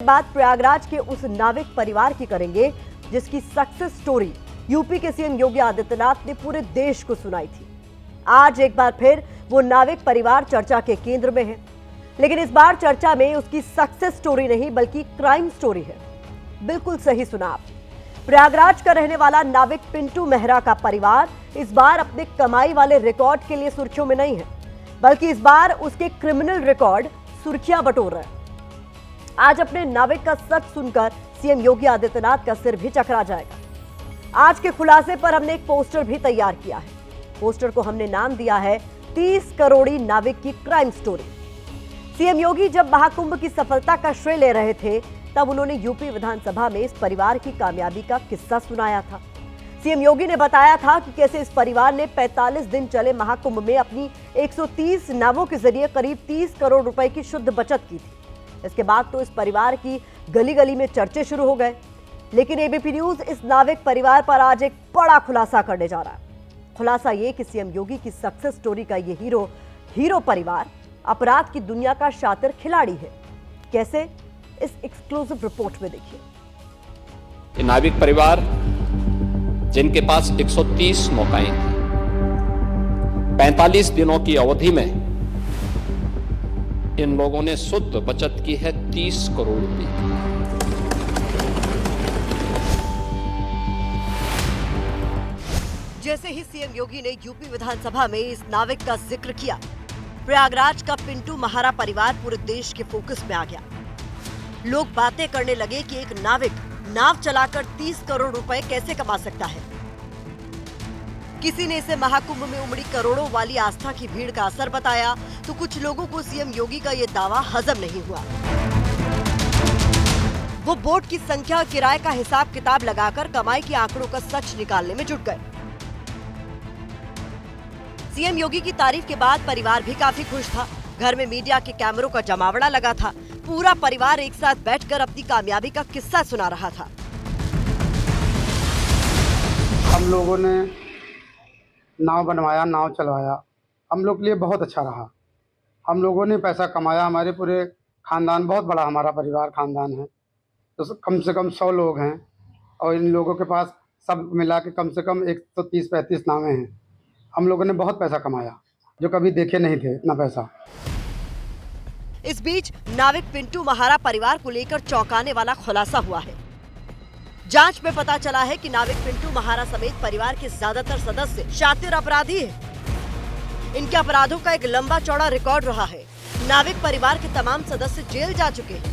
बात प्रयागराज के उस नाविक परिवार की करेंगे जिसकी सक्सेस स्टोरी यूपी के सीएम योगी आदित्यनाथ ने पूरे देश को सुनाई थी। आज एक बार फिर वो नाविक परिवार चर्चा के केंद्र में है, लेकिन इस बार चर्चा में उसकी सक्सेस स्टोरी नहीं बल्कि क्राइम स्टोरी है। बिल्कुल सही सुना आपने। प्रयागराज का रहने वाला नाविक पिंटू मेहरा का परिवार इस बार अपने कमाई वाले रिकॉर्ड के लिए सुर्खियों में नहीं है, बल्कि इस बार उसके क्रिमिनल रिकॉर्ड सुर्खियां बटोर रहे हैं। आज अपने नाविक का सच सुनकर सीएम योगी आदित्यनाथ का सिर भी चकरा जाएगा। आज के खुलासे पर हमने एक पोस्टर भी तैयार किया है। पोस्टर को हमने नाम दिया है 30 करोड़ी नाविक की क्राइम स्टोरी। सीएम योगी जब महाकुंभ की सफलता का श्रेय ले रहे थे, तब उन्होंने यूपी विधानसभा में इस परिवार की कामयाबी का किस्सा सुनाया था। सीएम योगी ने बताया था कि कैसे इस परिवार ने 45 दिन चले महाकुंभ में अपनी 130 नावों के जरिए करीब 30 करोड़ रुपए की शुद्ध बचत की थी। इसके बाद तो इस परिवार की गली गली में चर्चे शुरू हो गए, लेकिन एबीपी न्यूज इस नाविक परिवार पर आज एक बड़ा खुलासा करने जा रहा है। खुलासा ये कि सीएम योगी की सक्सेस स्टोरी का ये हीरो परिवार अपराध की दुनिया का शातिर खिलाड़ी है। कैसे, इस एक्सक्लूसिव रिपोर्ट में देखिए। नाविक परिवार जिनके पास 130 नौकाएं थी, 45 दिनों की अवधि में इन लोगों ने शुद्ध बचत की है 30 करोड़ रुपए। जैसे ही सीएम योगी ने यूपी विधानसभा में इस नाविक का जिक्र किया, प्रयागराज का पिंटू महारा परिवार पूरे देश के फोकस में आ गया। लोग बातें करने लगे कि एक नाविक नाव चलाकर 30 करोड़ रुपए कैसे कमा सकता है। किसी ने इसे महाकुंभ में उमड़ी करोड़ों वाली आस्था की भीड़ का असर बताया, तो कुछ लोगों को सीएम योगी का यह दावा हजम नहीं हुआ। वो बोट की संख्या और किराए का हिसाब किताब लगाकर कमाई के आंकड़ों का सच निकालने में जुट गए। सीएम योगी की तारीफ के बाद परिवार भी काफी खुश था। घर में मीडिया के कैमरों का जमावड़ा लगा था। पूरा परिवार एक साथ बैठकर अपनी कामयाबी का किस्सा सुना रहा था। हम लोगों ने नाव बनवाया, नाव चलवाया, हम लोग के लिए बहुत अच्छा रहा। हम लोगों ने पैसा कमाया। हमारे पूरे खानदान, बहुत बड़ा हमारा परिवार खानदान है, तो कम से कम 100 लोग हैं और इन लोगों के पास सब मिला के कम से कम 130-35 नावें हैं। हम लोगों ने बहुत पैसा कमाया, जो कभी देखे नहीं थे इतना पैसा। इस बीच नाविक पिंटू महारा परिवार को लेकर चौंकाने वाला खुलासा हुआ है। जांच में पता चला है कि नाविक पिंटू महारा समेत परिवार के ज्यादातर सदस्य शातिर अपराधी हैं। इनके अपराधों का एक लंबा चौड़ा रिकॉर्ड रहा है। नाविक परिवार के तमाम सदस्य जेल जा चुके हैं।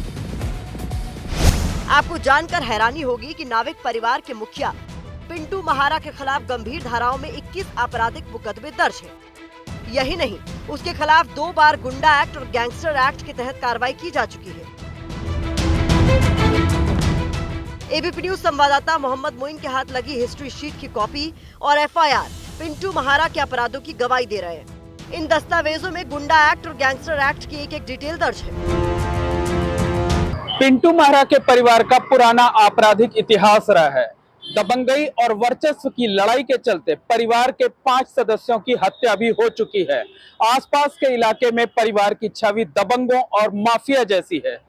आपको जानकर हैरानी होगी कि नाविक परिवार के मुखिया पिंटू महारा के खिलाफ गंभीर धाराओं में 21 आपराधिक मुकदमे दर्ज हैं। यही नहीं, उसके खिलाफ 2 बार गुंडा एक्ट और गैंगस्टर एक्ट के तहत कार्रवाई की जा चुकी है। एबीपी न्यूज संवाददाता मोहम्मद मोइन के हाथ लगी हिस्ट्री शीट की कॉपी और एफआईआर पिंटू महारा के अपराधों की गवाही दे रहे हैं। इन दस्तावेजों में गुंडा एक्ट और गैंगस्टर एक्ट की एक डिटेल दर्ज है। पिंटू महारा के परिवार का पुराना आपराधिक इतिहास रहा है। दबंगई और वर्चस्व की लड़ाई के चलते परिवार के 5 सदस्यों की हत्या भी हो चुकी है। आसपास के इलाके में परिवार की छवि दबंगों और माफिया जैसी है।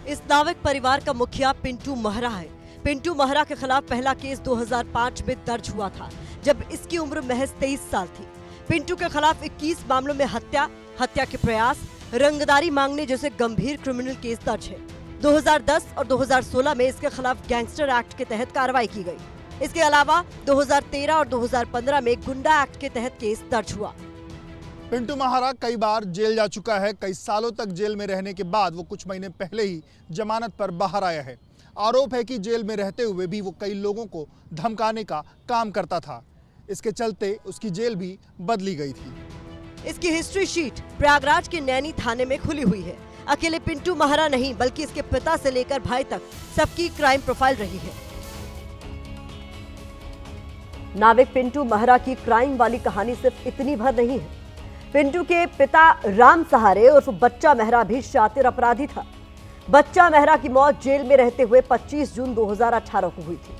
इस नाविक परिवार का मुखिया पिंटू महरा है। पिंटू महरा के खिलाफ पहला केस 2005 में दर्ज हुआ था, जब इसकी उम्र महज 23 साल थी। पिंटू के खिलाफ 21 मामलों में हत्या के प्रयास, रंगदारी मांगने जैसे गंभीर क्रिमिनल केस दर्ज है। 2010 और 2016 में इसके खिलाफ गैंगस्टर एक्ट के तहत कार्रवाई की गई। इसके अलावा 2013 और 2015 में गुंडा एक्ट के तहत केस दर्ज हुआ। पिंटू महारा कई बार जेल जा चुका है। कई सालों तक जेल में रहने के बाद वो कुछ महीने पहले ही जमानत पर बाहर आया है। आरोप है कि जेल में रहते हुए भी वो कई लोगों को धमकाने का काम करता था। इसके चलते उसकी जेल भी बदली गई थी। इसकी हिस्ट्री शीट प्रयागराज के नैनी थाने में खुली हुई है। अकेले पिंटू महारा नहीं, बल्कि इसके पिता से लेकर भाई तक सबकी क्राइम प्रोफाइल रही है। नाविक पिंटू महारा की क्राइम वाली कहानी सिर्फ इतनी भर नहीं है। पिंटू के पिता राम सहारे उर्फ बच्चा मेहरा भी शातिर अपराधी था। बच्चा मेहरा की मौत जेल में रहते हुए 25 जून 2018 को हुई थी।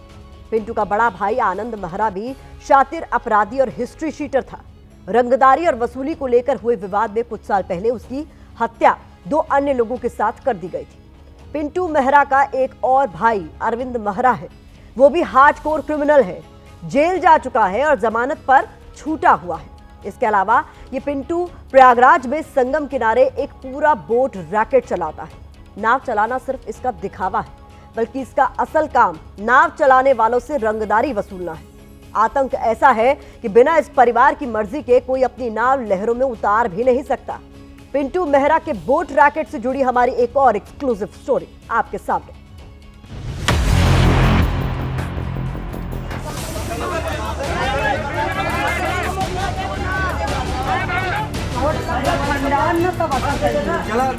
पिंटू का बड़ा भाई आनंद मेहरा भी शातिर अपराधी और हिस्ट्री शीटर था। रंगदारी और वसूली को लेकर हुए विवाद में कुछ साल पहले उसकी हत्या 2 अन्य लोगों के साथ कर दी गई थी। पिंटू मेहरा का एक और भाई अरविंद मेहरा है। वो भी हार्डकोर क्रिमिनल है, जेल जा चुका है और जमानत पर छूटा हुआ है। इसके अलावा ये पिंटू प्रयागराज में संगम किनारे एक पूरा बोट रैकेट चलाता है। नाव चलाना सिर्फ इसका दिखावा है, बल्कि इसका असल काम नाव चलाने वालों से रंगदारी वसूलना है। आतंक ऐसा है कि बिना इस परिवार की मर्जी के कोई अपनी नाव लहरों में उतार भी नहीं सकता। पिंटू मेहरा के बोट रैकेट से जुड़ी हमारी एक और एक्सक्लूसिव स्टोरी आपके सामने।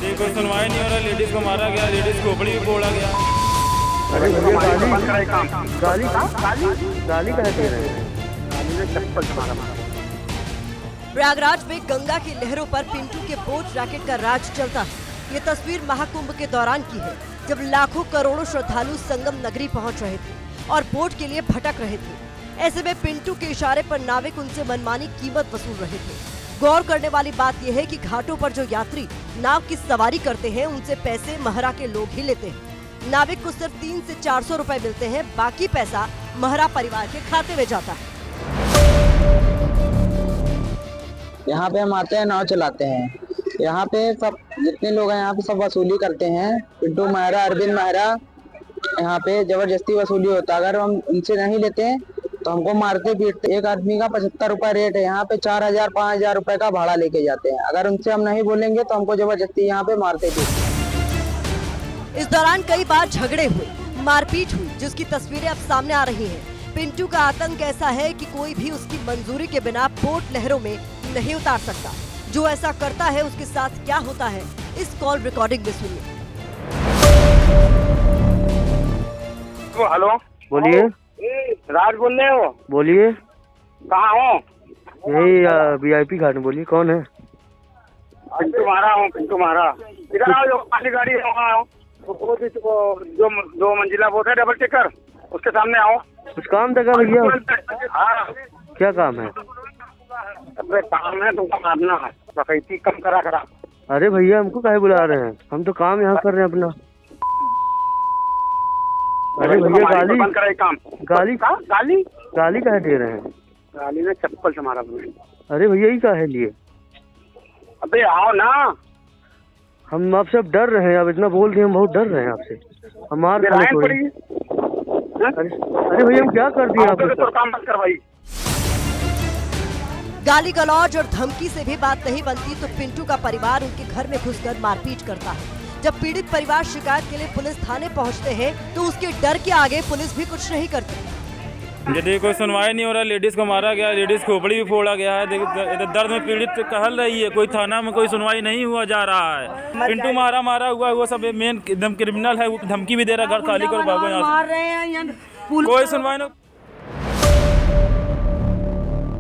कोई सुनवाई नहीं हो रहा, लेडीज को मारा गया, लेडीज को खोपड़ी भी फोड़ा गया। अरे गाली कहते रहे, गाली ने चप्पल से मारा। प्रयागराज में गंगा की लहरों पर पिंटू के बोट रैकेट का राज चलता है। ये तस्वीर महाकुंभ के दौरान की है, जब लाखों करोड़ों श्रद्धालु संगम नगरी पहुंच रहे थे और बोट के लिए भटक रहे थे। ऐसे में पिंटू के इशारे पर नाविक उनसे मनमानी कीमत वसूल रहे थे। गौर करने वाली बात यह है कि घाटों पर जो यात्री नाव की सवारी करते हैं, उनसे पैसे मेहरा के लोग ही लेते हैं। नाविक को सिर्फ 300 से 400 रुपए मिलते हैं, बाकी पैसा मेहरा परिवार के खाते में जाता है। यहाँ पे हम आते हैं, नाव चलाते हैं। यहाँ पे सब जितने लोग हैं यहाँ पे सब वसूली करते हैं। पिंटू मेहरा, अरविंद मेहरा, यहाँ पे जबरदस्ती वसूली होता है। अगर हम उनसे नहीं लेते हैं तो हमको मारते पीटते। एक आदमी का 75 रुपए रेट है, यहाँ पे 4000 5000 रुपए का भाड़ा लेके जाते हैं। अगर उनसे हम नहीं बोलेंगे तो हमको जबरदस्ती यहाँ पे मारते पीटते। इस दौरान कई बार झगड़े हुए, मारपीट हुई, जिसकी तस्वीरें अब सामने आ रही हैं। पिंटू का आतंक ऐसा है कि कोई भी उसकी मंजूरी के बिना बोट लहरों में नहीं उतार सकता। जो ऐसा करता है उसके साथ क्या होता है, इस कॉल रिकॉर्डिंग में सुनिए। हेलो, बोलिए। राज बोल रहे हो? बोलिए। कहाँ हो? यही VIP घाट में। बोलिए, कौन है? पिंटू मारा हूँ, पिंटू मारा। इधर आओ, जो खाली गाड़ी है वहाँ आओ। जो 2 मंजिला बोट है डबल टेकर, उसके सामने आओ। कुछ काम था क्या भैया? हाँ, क्या काम है? अबे काम है, तुमको मारना है। डकैती कम करा करा। अरे भैया, हमको काहे बुला रहे हैं? हम तो काम यहाँ कर रहे हैं अपना। अरे भैया, गाली बंद करा काम। गाली गाली गाली काहे दे रहे हैं? गाली ने चप्पल से मारा तुम्हें। अरे भैया, ये काहे लिए? अबे आओ ना। हम आपसे अब डर रहे हैं। अब इतना बोल रहे हैं, हम बहुत डर रहे हैं आपसे। हम मार खाने थोड़ी। अरे भैया, हम क्या कर दिए आपको? तो काम बंद करवाई। गाली गलौज और धमकी से भी बात नहीं बनती तो पिंटू का परिवार उनके घर में घुसकर मारपीट करता है। जब पीड़ित परिवार शिकायत के लिए पुलिस थाने पहुंचते हैं तो उसके डर के आगे पुलिस भी कुछ नहीं करती। यदि कोई सुनवाई नहीं हो रहा, लेडीज को मारा गया, लेडीज खोपड़ी भी फोड़ा गया है। दर्द में पीड़ित कहल रही है, कोई थाना में कोई सुनवाई नहीं हुआ जा रहा है। पिंटू मारा हुआ, वो सब मेन एकदम क्रिमिनल है। वो धमकी भी दे रहा है, घर खाली करो, भागो यहाँ से। कोई सुनवाई नहीं।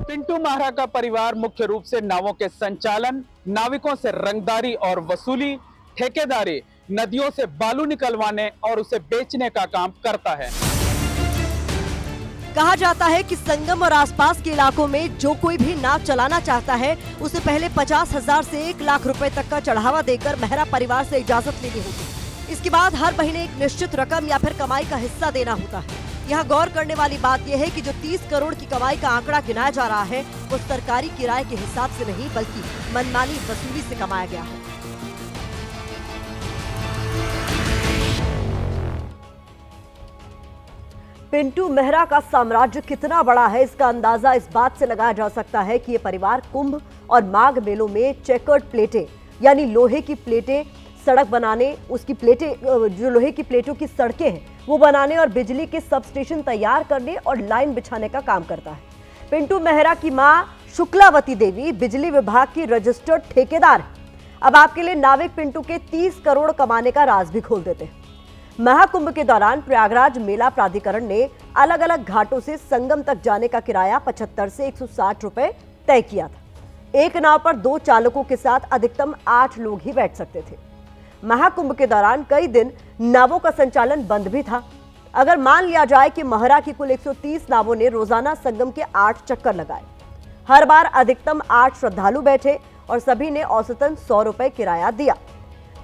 पिंटू मेहरा का परिवार मुख्य रूप से नावों के संचालन, नाविकों से रंगदारी और वसूली, ठेकेदारी, नदियों से बालू निकलवाने और उसे बेचने का काम करता है। कहा जाता है कि संगम और आसपास के इलाकों में जो कोई भी नाव चलाना चाहता है, उसे पहले 50,000 से 1 लाख रुपए तक का चढ़ावा देकर मेहरा परिवार से इजाजत लेनी होती। इसके बाद हर महीने एक निश्चित रकम या फिर कमाई का हिस्सा देना होता है। यहाँ गौर करने वाली बात यह है कि जो 30 करोड़ की कमाई का आंकड़ा गिनाया जा रहा है, वो सरकारी किराए के हिसाब से नहीं बल्कि मनमानी वसूली से कमाया गया है। पिंटू मेहरा का साम्राज्य कितना बड़ा है, इसका अंदाजा इस बात से लगाया जा सकता है कि ये परिवार कुंभ और माघ मेलों में चेकर्ड प्लेटें यानी लोहे की प्लेटें सड़क बनाने, उसकी प्लेटें जो लोहे की प्लेटों की सड़कें हैं वो बनाने और बिजली के सब स्टेशन तैयार करने और लाइन बिछाने का काम करता है। पिंटू मेहरा की मां शुक्लावती देवी बिजली विभाग की रजिस्टर्ड ठेकेदार है। अब आपके लिए नाविक पिंटू के 30 करोड़ कमाने का राज भी खोल देते हैं। महाकुंभ के दौरान प्रयागराज मेला प्राधिकरण ने अलग अलग घाटों से संगम तक जाने का किराया 75 से 160 रुपए तय किया था। एक नाव पर 2 चालकों के साथ अधिकतम 8 लोग ही बैठ सकते थे। महाकुंभ के दौरान कई दिन नावों का संचालन बंद भी था। अगर मान लिया जाए कि मेहरा की कुल 130 नावों ने रोजाना संगम के 8 चक्कर लगाए, हर बार अधिकतम 8 श्रद्धालु बैठे और सभी ने औसतन 100 रुपए किराया दिया,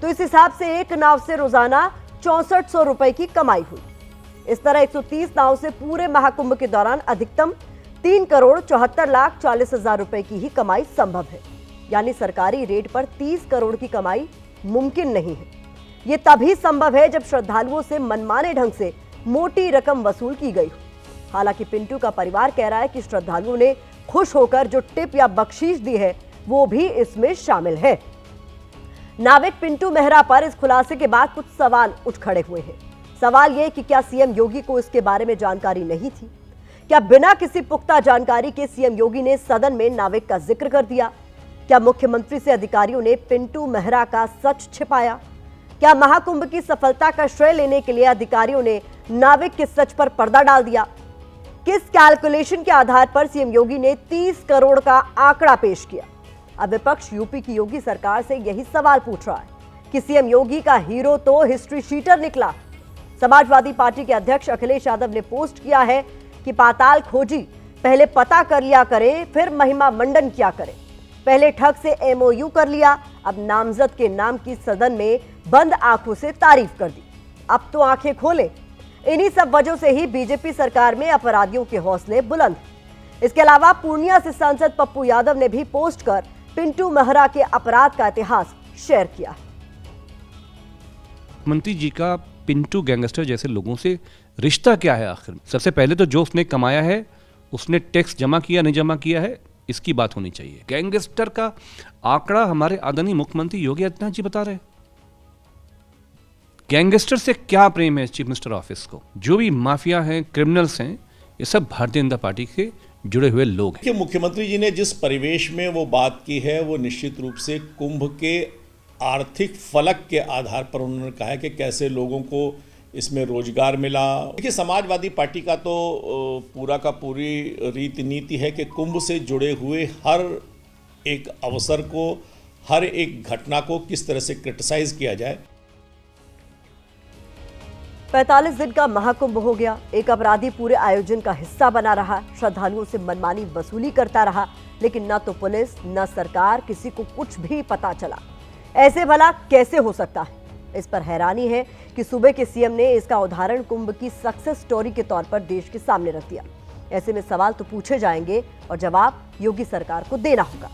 तो इस हिसाब से एक नाव से रोजाना 6400 रुपए की कमाई हुई। इस तरह 130 नाव से पूरे महाकुंभ के दौरान अधिकतम 3,74,40,000 रुपए की ही कमाई संभव है। यानी सरकारी रेट पर 30 करोड़ की कमाई मुमकिन नहीं है। ये तभी संभव है जब श्रद्धालुओं से मनमाने ढंग से मोटी रकम वसूल की गई हो। हालांकि पिंटू का परिवार कह रहा है कि श्रद्धालुओं ने खुश होकर जो टिप या बख्शीश दी है वो भी इसमें शामिल है। नाविक पिंटू मेहरा पर इस खुलासे के बाद कुछ सवाल उठ खड़े हुए हैं। सवाल यह कि क्या सीएम योगी को इसके बारे में जानकारी नहीं थी? क्या बिना किसी पुख्ता जानकारी के सीएम योगी ने सदन में नाविक का जिक्र कर दिया? क्या मुख्यमंत्री से अधिकारियों ने पिंटू मेहरा का सच छिपाया? क्या महाकुंभ की सफलता का श्रेय लेने के लिए अधिकारियों ने नाविक के सच पर पर्दा डाल दिया? किस कैलकुलेशन के आधार पर सीएम योगी ने 30 करोड़ का आंकड़ा पेश किया? अब विपक्ष यूपी की योगी सरकार से यही सवाल पूछ रहा है कि सीएम योगी का हीरो तो हिस्ट्री शीटर निकला। समाजवादी पार्टी के अध्यक्ष अखिलेश यादव ने पोस्ट किया है कि पाताल खोजी पहले पता कर लिया करें, फिर महिमा मंडन किया करें। पहले ठग से एमओयू कर लिया, अब नामजद के नाम की सदन में बंद आंखों से तारीफ कर दी। अब तो आंखें खोले। इन्हीं सब वजहों से ही बीजेपी सरकार में अपराधियों के हौसले बुलंद। इसके अलावा पूर्णिया से सांसद पप्पू यादव ने भी पोस्ट कर पिंटू मेहरा के अपराध का इतिहास शेयर किया। मंत्री जी का पिंटू गैंगस्टर जैसे लोगों से रिश्ता क्या है? आखिर सबसे पहले तो जो उसने कमाया है, उसने टैक्स जमा किया नहीं जमा किया है, इसकी बात होनी चाहिए। गैंगस्टर का आंकड़ा हमारे आदरणीय मुख्यमंत्री योगी आदित्यनाथ जी बता रहे हैं। गैंगस्टर से क्या प्रेम है चीफ मिनिस्टर ऑफिस को? जो भी माफिया हैं, क्रिमिनल्स हैं, ये सब भारतीय जनता पार्टी के जुड़े हुए लोग हैं। मुख्यमंत्री जी ने जिस परिवेश में वो बात की है वो निश्चित रूप से कुंभ के आर्थिक फलक के आधार पर उन्होंने कहा है कि कैसे लोगों को इसमें रोजगार मिला। देखिए, समाजवादी पार्टी का तो पूरा का पूरी रीति नीति है कि कुंभ से जुड़े हुए हर एक अवसर को, हर एक घटना को किस तरह से क्रिटिसाइज किया जाए। 45 दिन का महाकुंभ हो गया। एक अपराधी पूरे आयोजन का हिस्सा बना रहा, श्रद्धालुओं से मनमानी वसूली करता रहा, लेकिन न तो पुलिस न सरकार, किसी को कुछ भी पता चला। ऐसे भला कैसे हो सकता है? इस पर हैरानी है कि सूबे के सीएम ने इसका उदाहरण कुंभ की सक्सेस स्टोरी के तौर पर देश के सामने रख दिया। ऐसे में सवाल तो पूछे जाएंगे और जवाब योगी सरकार को देना होगा।